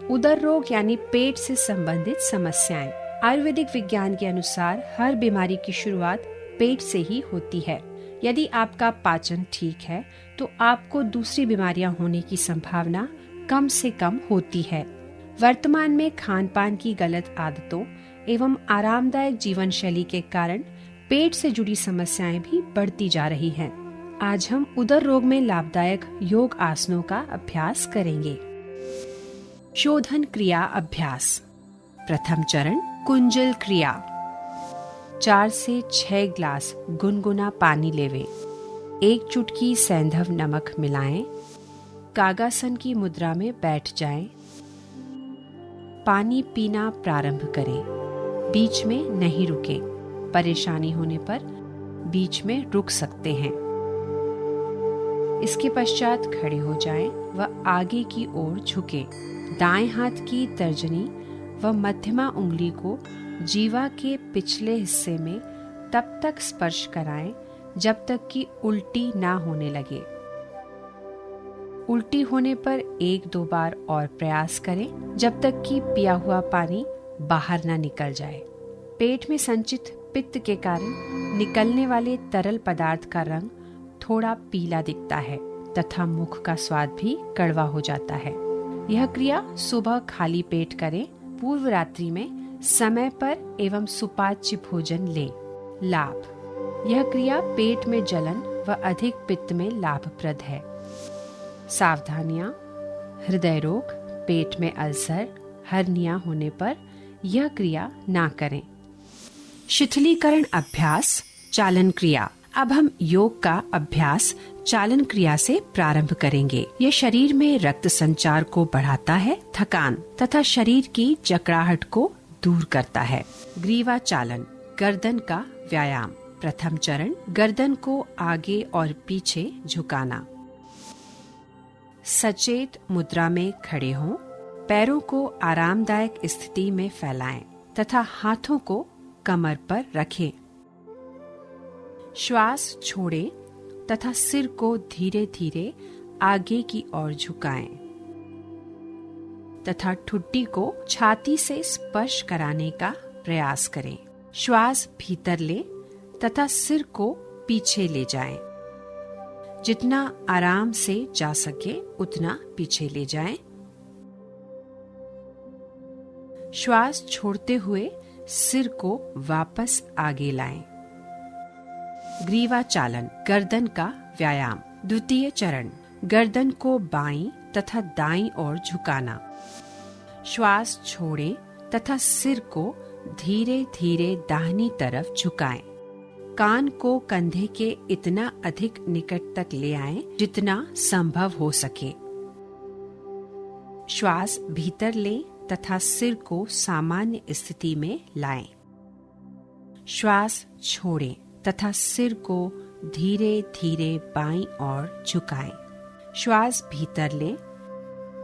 उदर रोग यानी पेट से संबंधित समस्याएं। आयुर्वेदिक विज्ञान के अनुसार हर बीमारी की शुरुआत पेट से ही होती है। यदि आपका पाचन ठीक है तो आपको दूसरी बीमारियां होने की संभावना कम से कम होती है। वर्तमान में खान पान की गलत आदतों एवं आरामदायक जीवन शैली के कारण पेट से जुड़ी समस्याएं भी बढ़ती जा रही हैं। आज हम उदर रोग में लाभदायक योग आसनों का अभ्यास करेंगे। शोधन क्रिया अभ्यास। प्रथम चरण कुंजल क्रिया। 4 से 6 ग्लास गुनगुना पानी लेवें। 1 चुटकी सैंधव नमक मिलाएं। कागासन की मुद्रा में बैठ जाएं। पानी पीना प्रारंभ करें। बीच में नहीं रुकें। परेशानी होने पर बीच में रुक सकते हैं। इसके पश्चात खड़े हो जाएं व आगे की ओर झुकें। दाएं हाथ की तर्जनी व मध्यमा उंगली को जीवा के पिछले हिस्से में तब तक स्पर्श कराएं जब तक कि उल्टी ना होने लगे। उल्टी होने पर 1-2 बार और प्रयास करें जब तक कि पिया हुआ पानी बाहर ना निकल जाए। पेट में संचित पित्त के कारण निकलने वाले तरल पदार्थ का रंग थोड़ा पीला दिखता है तथा मुख का स्वाद भी कड़वा हो जाता है। यह क्रिया सुबह खाली पेट करें। पूर्व रात्रि में समय पर एवं सुपाच्य भोजन लें। लाभ। यह क्रिया पेट में जलन व अधिक पित्त में लाभप्रद है। सावधानियां। हृदय रोग, पेट में अल्सर, हर्निया होने पर यह क्रिया ना करें। शिथिलीकरण अभ्यास, चालन क्रिया। अब हम योग का अभ्यास चालन क्रिया से प्रारंभ करेंगे। यह शरीर में रक्त संचार को बढ़ाता है, थकान तथा शरीर की जकड़ाहट को दूर करता है। ग्रीवा चालन, गर्दन का व्यायाम। प्रथम चरण गर्दन को आगे और पीछे झुकाना। सचेत मुद्रा में खड़े हों। पैरों को आरामदायक स्थिति में फैलाएं तथा हाथों को कमर पर रखें। श्वास छोड़ें तथा सिर को धीरे धीरे आगे की ओर झुकाएं तथा ठुड्डी को छाती से स्पर्श कराने का प्रयास करें। श्वास भीतर लें तथा सिर को पीछे ले जाएं। जितना आराम से जा सके उतना पीछे ले जाएं। श्वास छोड़ते हुए सिर को वापस आगे लाएं। ग्रीवा चालन, गर्दन का व्यायाम। द्वितीय चरण गर्दन को बाईं तथा दाईं ओर झुकाना। श्वास छोड़ें तथा सिर को धीरे धीरे दाहिनी तरफ झुकाएं। कान को कंधे के इतना अधिक निकट तक ले आएं जितना संभव हो सके। श्वास भीतर लें तथा सिर को सामान्य स्थिति में लाएं। श्वास छोड़ें तथा सिर को धीरे धीरे बाईं ओर झुकाएं। श्वास भीतर लें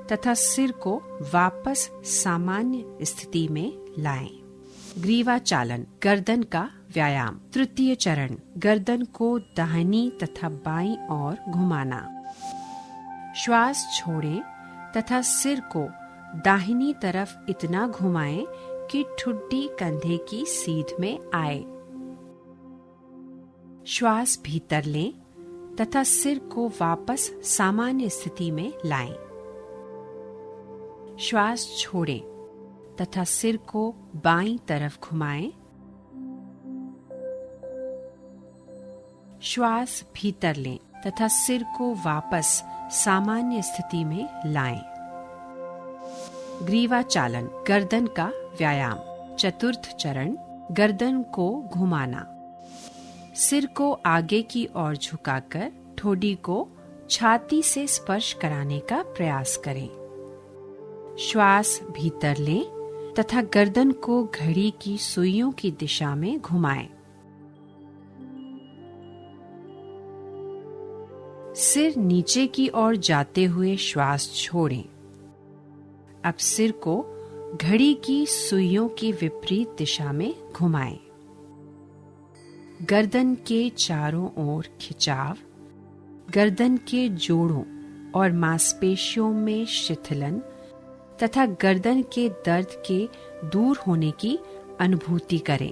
तथा सिर को वापस सामान्य स्थिति में लाएं। ग्रीवा चालन, गर्दन का व्यायाम। तृतीय चरण गर्दन को दाहिनी तथा बाईं ओर घुमाना। श्वास छोड़ें तथा सिर को दाहिनी तरफ इतना घुमाएं कि ठुड्डी कंधे की सीध में आए। श्वास भीतर लें तथा सिर को वापस सामान्य स्थिति में लाएं। श्वास छोड़ें तथा सिर को बाईं तरफ घुमाएं। श्वास भीतर लें तथा सिर को वापस सामान्य स्थिति में लाएं। ग्रीवा चालन, गर्दन का व्यायाम। चतुर्थ चरण गर्दन को घुमाना। सिर को आगे की ओर झुकाकर ठोडी को छाती से स्पर्श कराने का प्रयास करें। श्वास भीतर लें तथा गर्दन को घड़ी की सुइयों की दिशा में घुमाएं। सिर नीचे की ओर जाते हुए श्वास छोड़ें। अब सिर को घड़ी की सुइयों की विपरीत दिशा में घुमाएं। गर्दन के चारों ओर खिंचाव, गर्दन के जोड़ों और मांसपेशियों में शिथिलन तथा गर्दन के दर्द के दूर होने की अनुभूति करें।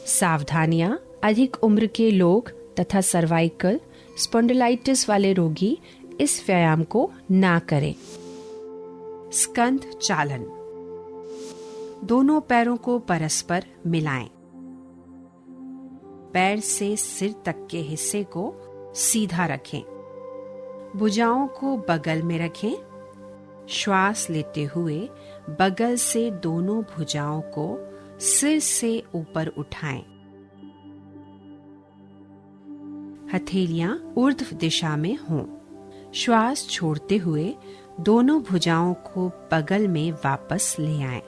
सावधानियां: अधिक उम्र के लोग तथा सर्वाइकल स्पॉन्डिलाइटिस वाले रोगी इस व्यायाम को ना करें। स्कंध चालन: दोनों पैरों को परस्पर मिलाएं। पैर से सिर तक के हिस्से को सीधा रखें। भुजाओं को बगल में रखें। श्वास लेते हुए बगल से दोनों भुजाओं को सिर से ऊपर उठाएं। हथेलियां ऊर्ध्व दिशा में हों। श्वास छोड़ते हुए दोनों भुजाओं को बगल में वापस ले आएं।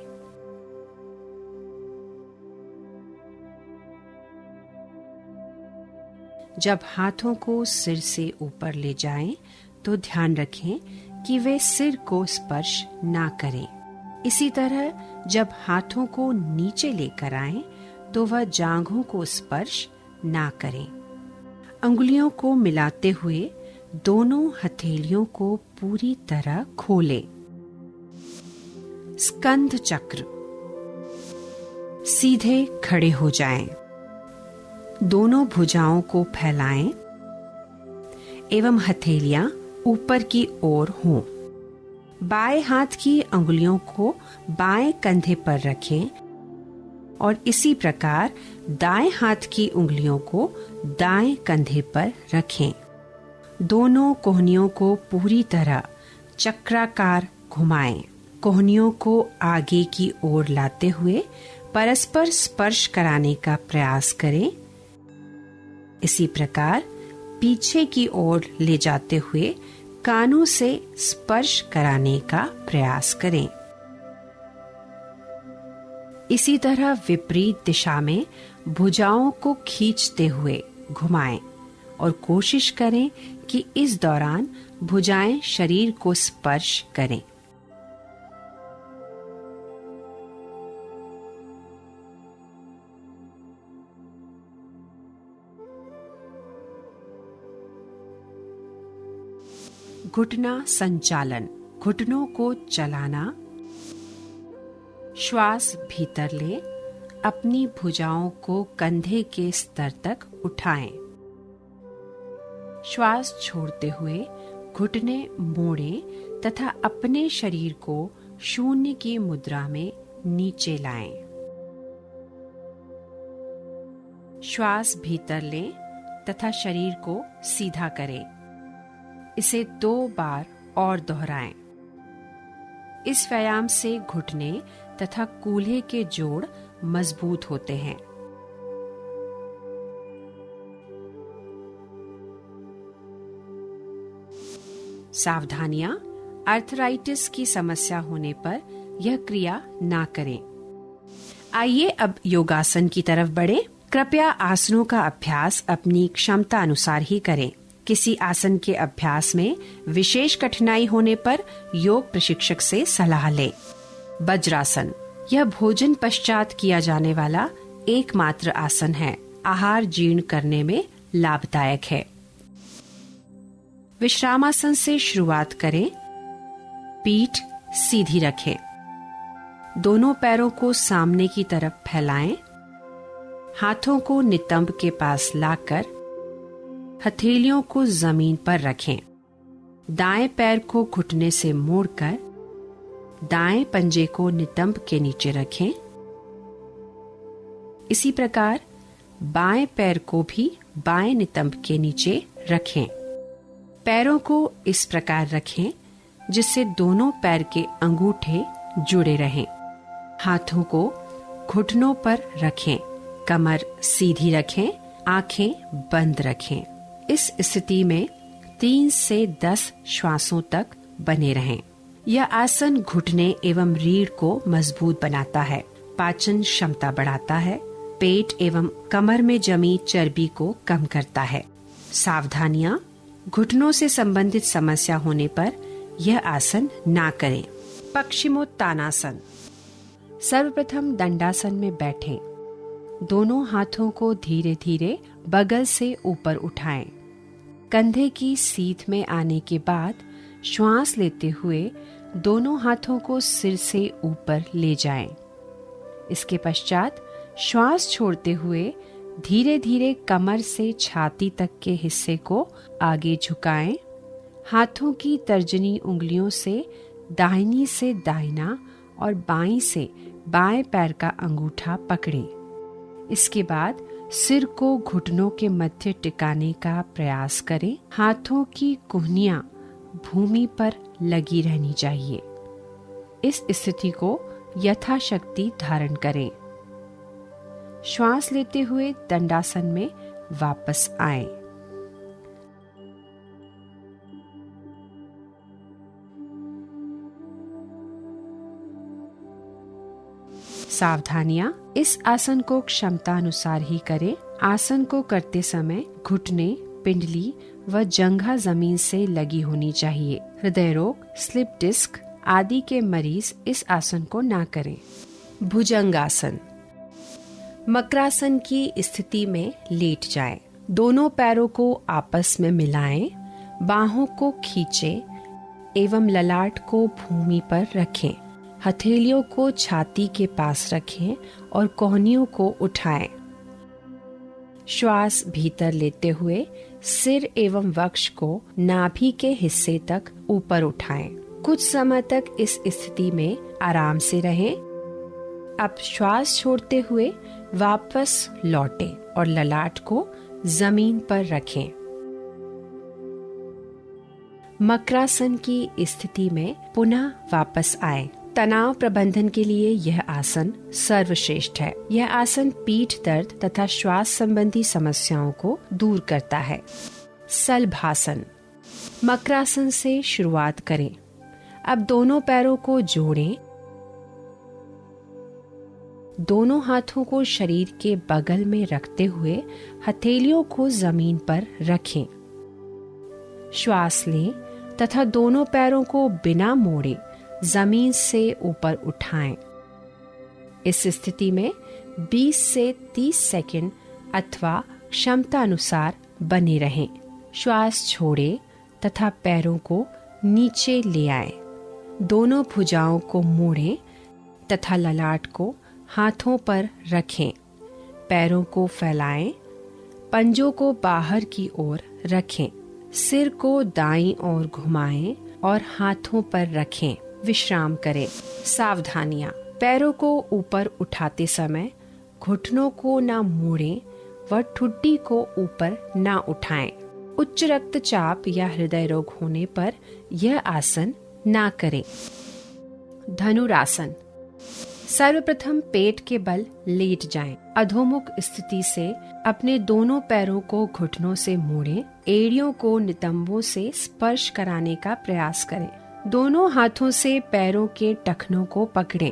जब हाथों को सिर से ऊपर ले जाएं, तो ध्यान रखें कि वे सिर को स्पर्श ना करें। इसी तरह जब हाथों को नीचे लेकर आएं, तो वह जांघों को स्पर्श ना करें। अंगुलियों को मिलाते हुए दोनों हथेलियों को पूरी तरह खोलें। स्कंध चक्र: सीधे खड़े हो जाएं। दोनों भुजाओं को फैलाएं एवं हथेलियां ऊपर की ओर हों। बाएं हाथ की अंगुलियों को बाएं कंधे पर रखें और इसी प्रकार दाएं हाथ की उंगलियों को दाएं कंधे पर रखें। दोनों कोहनियों को पूरी तरह चक्राकार घुमाएं। कोहनियों को आगे की ओर लाते हुए परस्पर स्पर्श कराने का प्रयास करें। इसी प्रकार पीछे की ओर ले जाते हुए कानों से स्पर्श कराने का प्रयास करें। इसी तरह विपरीत दिशा में भुजाओं को खींचते हुए घुमाएं और कोशिश करें कि इस दौरान भुजाएं शरीर को स्पर्श करें। घुटना संचालन: घुटनों को चलाना। श्वास भीतर ले। अपनी भुजाओं को कंधे के स्तर तक उठाएं। श्वास छोड़ते हुए घुटने मोड़ें तथा अपने शरीर को शून्य की मुद्रा में नीचे लाएं। श्वास भीतर लें तथा शरीर को सीधा करें। इसे 2 बार और दोहराएं। इस व्यायाम से घुटने तथा कूल्हे के जोड़ मजबूत होते हैं। सावधानियां: आर्थराइटिस की समस्या होने पर यह क्रिया ना करें। आइए अब योगासन की तरफ बढ़ें। कृपया आसनों का अभ्यास अपनी क्षमता अनुसार ही करें। किसी आसन के अभ्यास में विशेष कठिनाई होने पर योग प्रशिक्षक से सलाह लें। वज्रासन: यह भोजन पश्चात किया जाने वाला एकमात्र आसन है। आहार जीर्ण करने में लाभदायक है। विश्रामासन से शुरुआत करें। पीठ सीधी रखें। दोनों पैरों को सामने की तरफ फैलाएं। हाथों को नितंब के पास लाकर हथेलियों को जमीन पर रखें। दाएं पैर को घुटने से मोड़कर दाएं पंजे को नितंब के नीचे रखें। इसी प्रकार बाएं पैर को भी बाएं नितंब के नीचे रखें। पैरों को इस प्रकार रखें जिससे दोनों पैर के अंगूठे जुड़े रहें। हाथों को घुटनों पर रखें। कमर सीधी रखें। आंखें बंद रखें। इस स्थिति में 3 से 10 श्वासों तक बने रहें। यह आसन घुटने एवं रीढ़ को मजबूत बनाता है, पाचन क्षमता बढ़ाता है, पेट एवं कमर में जमी चर्बी को कम करता है। सावधानियां: घुटनों से संबंधित समस्या होने पर यह आसन ना करें। पश्चिमोत्तानासन: सर्वप्रथम दंडासन में बैठें। दोनों हाथों को धीरे धीरे बगल से ऊपर उठाएं। कंधे की सीध में आने के बाद श्वास लेते हुए दोनों हाथों को सिर से ऊपर ले जाएं। इसके पश्चात श्वास छोड़ते हुए धीरे धीरे कमर से छाती तक के हिस्से को आगे झुकाएं। हाथों की तर्जनी उंगलियों से दाहिनी से दाहिना और बाईं से बाएं पैर का अंगूठा पकड़ें। इसके बाद सिर को घुटनों के मध्य टिकाने का प्रयास करें। हाथों की कुहनियां भूमि पर लगी रहनी चाहिए। इस स्थिति को यथाशक्ति धारण करें। श्वास लेते हुए दंडासन में वापस आएं। सावधानियां, इस आसन को क्षमता अनुसार ही करें। आसन को करते समय घुटने, पिंडली व जंघा जमीन से लगी होनी चाहिए। हृदय रोग, स्लिप डिस्क आदि के मरीज इस आसन को ना करें। भुजंगासन। मकरासन की स्थिति में लेट जाएं। दोनों पैरों को आपस में मिलाएं, बाहों को खींचें एवं ललाट को भूमि पर रखें। हथेलियों को छाती के पास रखें और कोहनियों को उठाएं। श्वास भीतर लेते हुए सिर एवं वक्ष को नाभि के हिस्से तक ऊपर उठाएं। कुछ समय तक इस स्थिति में आराम से रहें। अब श्वास छोड़ते हुए वापस लौटें और ललाट को जमीन पर रखें। मकरासन की स्थिति में पुनः वापस आएं। तनाव प्रबंधन के लिए यह आसन सर्वश्रेष्ठ है। यह आसन पीठ दर्द तथा श्वास संबंधी समस्याओं को दूर करता है। सलभासन। मकरासन से शुरुआत करें। अब दोनों पैरों को जोड़ें। दोनों हाथों को शरीर के बगल में रखते हुए हथेलियों को जमीन पर रखें। श्वास लें तथा दोनों पैरों को बिना मोड़े जमीन से ऊपर उठाएं। इस स्थिति में 20 से 30 सेकंड अथवा क्षमता अनुसार बने रहें। श्वास छोड़ें तथा पैरों को नीचे ले आएं। दोनों भुजाओं को मोड़ें तथा ललाट को हाथों पर रखें। पैरों को फैलाएं। पंजों को बाहर की ओर रखें। सिर को दाईं ओर घुमाएं और हाथों पर रखें। विश्राम करें। सावधानियां, पैरों को ऊपर उठाते समय घुटनों को ना मोड़ें व ठुड्डी को ऊपर ना उठाएं। उच्च रक्तचाप या हृदय रोग होने पर यह आसन ना करें। धनुरासन। सर्वप्रथम पेट के बल लेट जाएं। अधोमुख स्थिति से अपने दोनों पैरों को घुटनों से मोड़ें। एड़ियों को नितंबों से स्पर्श कराने का प्रयास करें। दोनों हाथों से पैरों के टखनों को पकड़ें।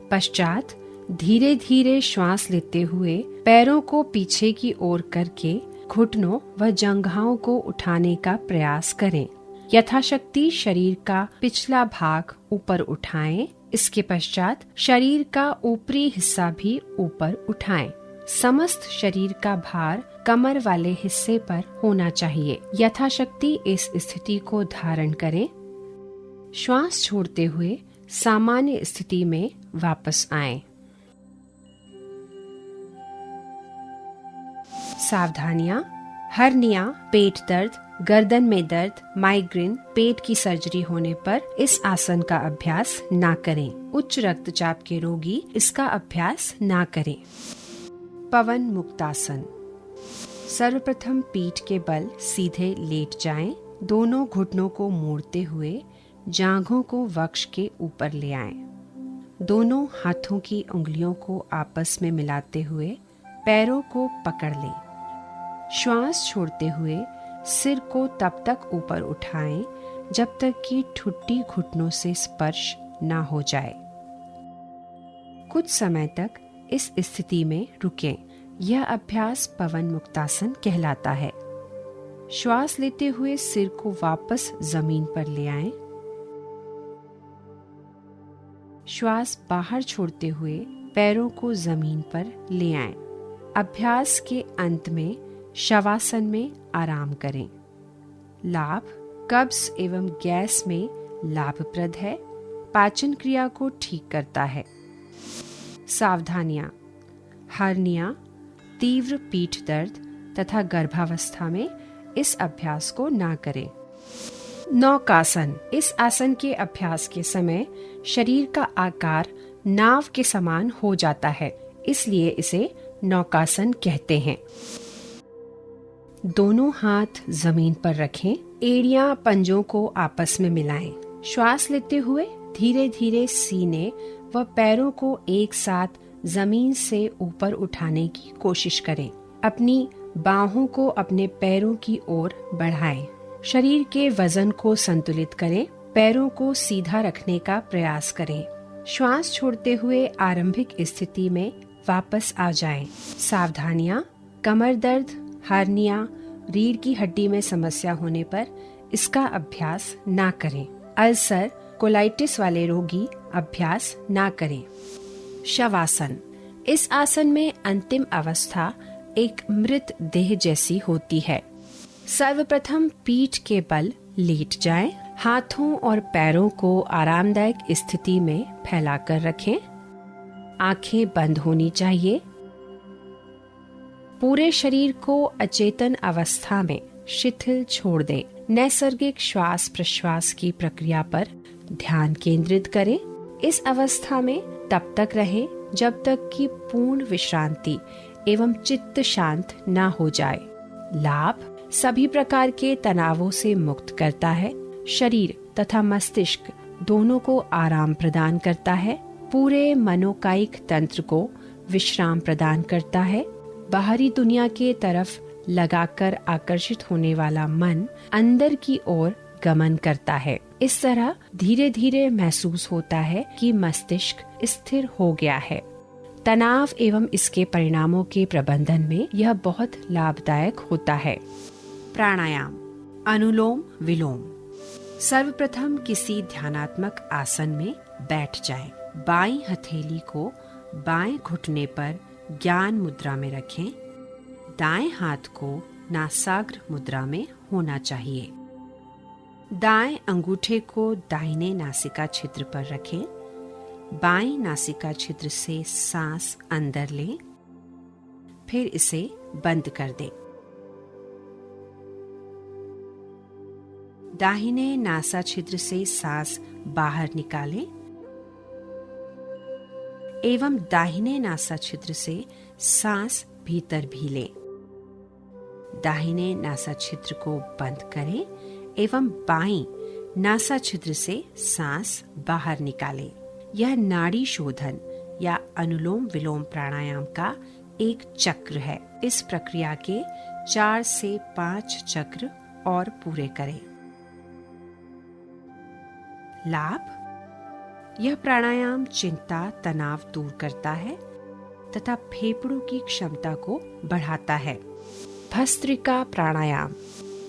पश्चात धीरे धीरे श्वास लेते हुए पैरों को पीछे की ओर करके घुटनों व जंघाओं को उठाने का प्रयास करें। यथाशक्ति शरीर का पिछला भाग ऊपर उठाएं। इसके पश्चात शरीर का ऊपरी हिस्सा भी ऊपर उठाएं। समस्त शरीर का भार कमर वाले हिस्से पर होना चाहिए। यथाशक्ति इस स्थिति को धारण करें। श्वास छोड़ते हुए सामान्य स्थिति में वापस आएं। सावधानियां, हर्निया, पेट दर्द, गर्दन में दर्द, माइग्रेन, पेट की सर्जरी होने पर इस आसन का अभ्यास ना करें। उच्च रक्तचाप के रोगी इसका अभ्यास ना करें। पवन मुक्तासन। सर्वप्रथम पीठ के बल सीधे लेट जाएं। दोनों घुटनों को मोड़ते हुए जांघों को वक्ष के ऊपर ले आएं। दोनों हाथों की उंगलियों को आपस में मिलाते हुए पैरों को पकड़ लें। श्वास छोड़ते हुए सिर को तब तक ऊपर उठाएं जब तक कि ठुड्डी घुटनों से स्पर्श ना हो जाए। कुछ समय तक इस स्थिति में रुकें। यह अभ्यास पवन मुक्तासन कहलाता है। श्वास लेते हुए सिर को वापस जमीन पर ले आएं। श्वास बाहर छोड़ते हुए पैरों को जमीन पर ले आएं। अभ्यास के अंत में शवासन में आराम करें। लाभ: कब्ज एवं गैस में लाभप्रद है, पाचन क्रिया को ठीक करता है। सावधानियां: हर्निया, तीव्र पीठ दर्द तथा गर्भावस्था में इस अभ्यास को ना करें। नौकासन: इस आसन के अभ्यास के समय शरीर का आकार नाव के समान हो जाता है, इसलिए इसे नौकासन कहते हैं। दोनों हाथ जमीन पर रखें, एड़ियां पंजों को आपस में मिलाएं। श्वास लेते हुए धीरे धीरे सीने व पैरों को एक साथ जमीन से ऊपर उठाने की कोशिश करें। अपनी बाहों को अपने पैरों की ओर बढ़ाएं। शरीर के वजन को संतुलित करें। पैरों को सीधा रखने का प्रयास करें। श्वास छोड़ते हुए आरंभिक स्थिति में वापस आ जाएं। सावधानियां: कमर दर्द, हर्निया, रीढ़ की हड्डी में समस्या होने पर इसका अभ्यास ना करें। अल्सर, कोलाइटिस वाले रोगी अभ्यास ना करें। शवासन: इस आसन में अंतिम अवस्था एक मृत देह जैसी होती है। सर्वप्रथम पीठ के बल लेट जाएं। हाथों और पैरों को आरामदायक स्थिति में फैलाकर रखें। आंखें बंद होनी चाहिए। पूरे शरीर को अचेतन अवस्था में शिथिल छोड़ दें। नैसर्गिक श्वास प्रश्वास की प्रक्रिया पर ध्यान केंद्रित करें। इस अवस्था में तब तक रहें जब तक कि पूर्ण विश्रांति एवं चित्त शांत न हो जाए। लाभ: सभी प्रकार के तनावों से मुक्त करता है। शरीर तथा मस्तिष्क दोनों को आराम प्रदान करता है। पूरे मनोकायिक तंत्र को विश्राम प्रदान करता है। बाहरी दुनिया के तरफ लगाकर आकर्षित होने वाला मन अंदर की ओर गमन करता है। इस तरह धीरे धीरे महसूस होता है कि मस्तिष्क स्थिर हो गया है। तनाव एवं इसके परिणामों के प्रबंधन में यह बहुत लाभदायक होता है। प्राणायाम: अनुलोम विलोम। सर्वप्रथम किसी ध्यानात्मक आसन में बैठ जाएं। बाईं हथेली को बाएं घुटने पर ज्ञान मुद्रा में रखें। दाएं हाथ को नासाग्र मुद्रा में होना चाहिए। दाएं अंगूठे को दाहिने नासिका छिद्र पर रखें। बाएं नासिका छिद्र से सांस अंदर लें, फिर इसे बंद कर दें। दाहिने नासा छिद्र से सांस बाहर निकालें एवं दाहिने नासा छिद्र से सांस भीतर भी लें। दाहिने नासा छिद्र को बंद करें एवं बाईं नासा छिद्र से सांस बाहर निकालें। यह नाड़ी शोधन या अनुलोम विलोम प्राणायाम का एक चक्र है। इस प्रक्रिया के 4 से 5 चक्र और पूरे करें। लाभ: यह प्राणायाम चिंता तनाव दूर करता है तथा फेफड़ों की क्षमता को बढ़ाता है। भस्त्रिका प्राणायाम: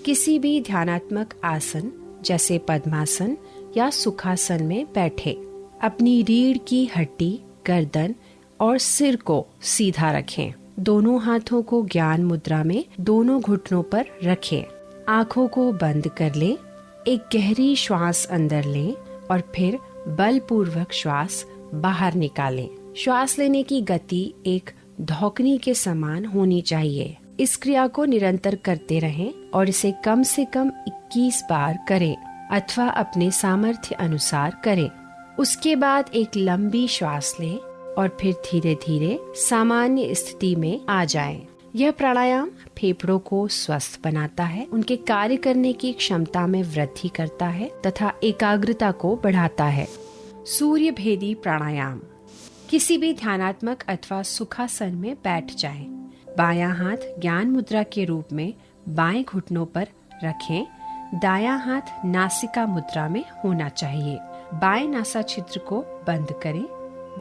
किसी भी ध्यानात्मक आसन जैसे पद्मासन या सुखासन में बैठे अपनी रीढ़ की हड्डी, गर्दन और सिर को सीधा रखें। दोनों हाथों को ज्ञान मुद्रा में दोनों घुटनों पर रखें। आंखों को बंद कर लें। एक गहरी श्वास अंदर लें और फिर बलपूर्वक श्वास बाहर निकालें। श्वास लेने की गति एक धौकनी के समान होनी चाहिए। इस क्रिया को निरंतर करते रहें और इसे कम से कम 21 बार करें अथवा अपने सामर्थ्य अनुसार करें। उसके बाद एक लंबी श्वास लें और फिर धीरे धीरे सामान्य स्थिति में आ जाएं। यह प्राणायाम फेफड़ों को स्वस्थ बनाता है, उनके कार्य करने की क्षमता में वृद्धि करता है तथा एकाग्रता को बढ़ाता है। सूर्य भेदी प्राणायाम: किसी भी ध्यानात्मक अथवा सुखासन में बैठ जाएं। बायां हाथ ज्ञान मुद्रा के रूप में बाएं घुटनों पर रखें। दायां हाथ नासिका मुद्रा में होना चाहिए। बाएं नासा छिद्र को बंद करें।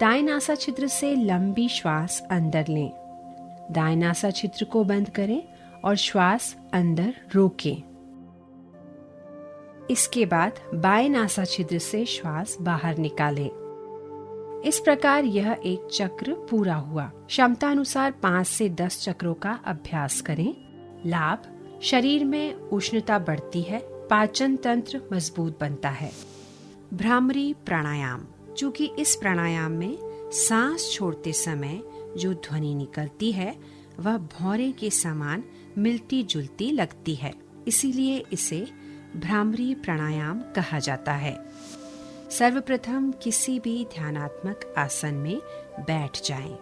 दाएं नासा छिद्र से लंबी श्वास अंदर लें। दाएं नासा छिद्र को बंद करें और श्वास अंदर रोकें। इसके बाद बाएं नासा छिद्र से श्वास बाहर निकालें। इस प्रकार यह एक चक्र पूरा हुआ। क्षमता अनुसार 5 से 10 चक्रों का अभ्यास करें। लाभ: शरीर में उष्णता बढ़ती है, पाचन तंत्र मजबूत बनता है। भ्रामरी प्राणायाम: चूँकि इस प्राणायाम में सांस छोड़ते समय जो ध्वनि निकलती है वह भौरे के समान मिलती जुलती लगती है, इसीलिए इसे भ्रामरी प्राणायाम कहा जाता है। सर्वप्रथम किसी भी ध्यानात्मक आसन में बैठ जाएं।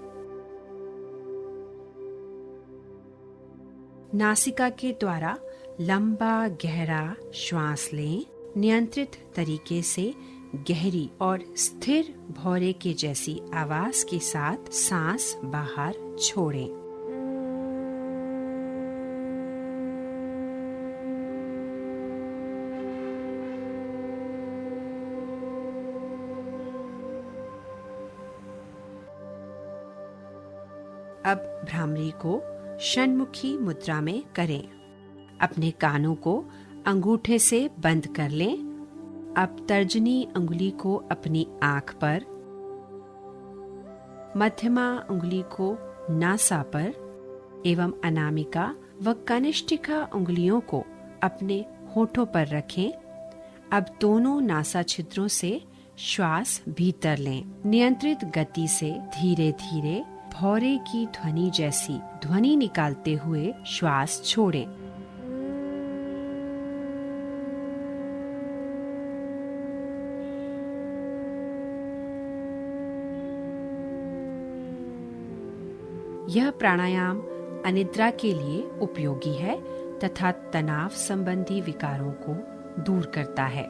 नासिका के द्वारा लंबा गहरा श्वास लें। नियंत्रित तरीके से गहरी और स्थिर भौरे के जैसी आवाज के साथ सांस बाहर छोड़ें। अब भ्रामरी को षण्मुखी मुद्रा में करें। अपने कानों को अंगूठे से बंद कर लें। अब तर्जनी अंगुली को अपनी आंख पर, मध्यमा अंगुली को नासा पर एवं अनामिका व कनिष्ठिका अंगुलियों को अपने होठों पर रखें। अब दोनों नासा छिद्रों से श्वास भीतर लें। नियंत्रित गति से धीरे धीरे भौरे की ध्वनि जैसी ध्वनि निकालते हुए श्वास छोड़ें। यह प्राणायाम अनिद्रा के लिए उपयोगी है तथा तनाव संबंधी विकारों को दूर करता है।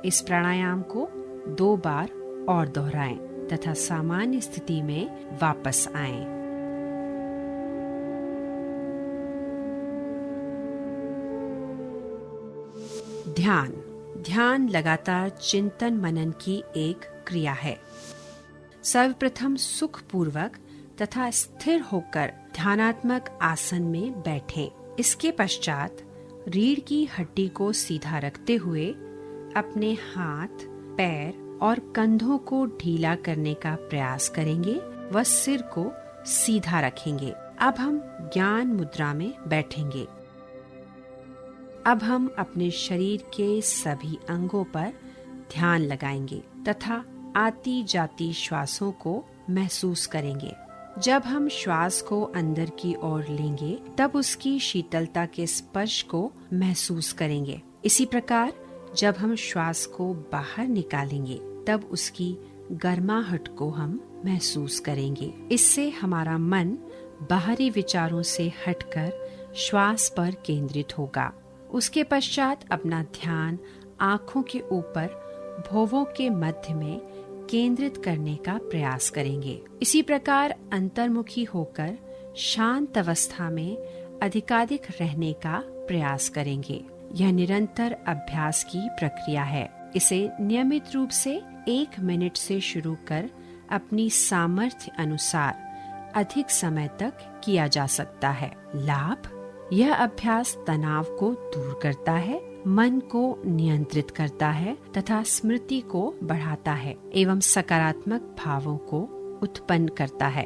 इस प्राणायाम को 2 बार और दोहराएं तथा सामान्य स्थिति में वापस आएं। ध्यान लगातार चिंतन मनन की एक क्रिया है। सर्वप्रथम सुखपूर्वक तथा स्थिर होकर ध्यानात्मक आसन में बैठें। इसके पश्चात रीढ़ की हड्डी को सीधा रखते हुए अपने हाथ, पैर और कंधों को ढीला करने का प्रयास करेंगे व सिर को सीधा रखेंगे। अब हम ज्ञान मुद्रा में बैठेंगे। अब हम अपने शरीर के सभी अंगों पर ध्यान लगाएंगे तथा आती जाती श्वासों को महसूस करेंगे। जब हम श्वास को अंदर की ओर लेंगे तब उसकी शीतलता के स्पर्श को महसूस करेंगे। इसी प्रकार जब हम श्वास को बाहर निकालेंगे तब उसकी गर्माहट को हम महसूस करेंगे। इससे हमारा मन बाहरी विचारों से हटकर श्वास पर केंद्रित होगा। उसके पश्चात अपना ध्यान आँखों के ऊपर भौवों के मध्य में केंद्रित करने का प्रयास करेंगे। इसी प्रकार अंतर्मुखी होकर शांत अवस्था में अधिकाधिक रहने का प्रयास करेंगे। यह निरंतर अभ्यास की प्रक्रिया है। इसे नियमित रूप से 1 मिनट से शुरू कर अपनी सामर्थ्य अनुसार अधिक समय तक किया जा सकता है। लाभ: यह अभ्यास तनाव को दूर करता है, मन को नियंत्रित करता है तथा स्मृति को बढ़ाता है एवं सकारात्मक भावों को उत्पन्न करता है।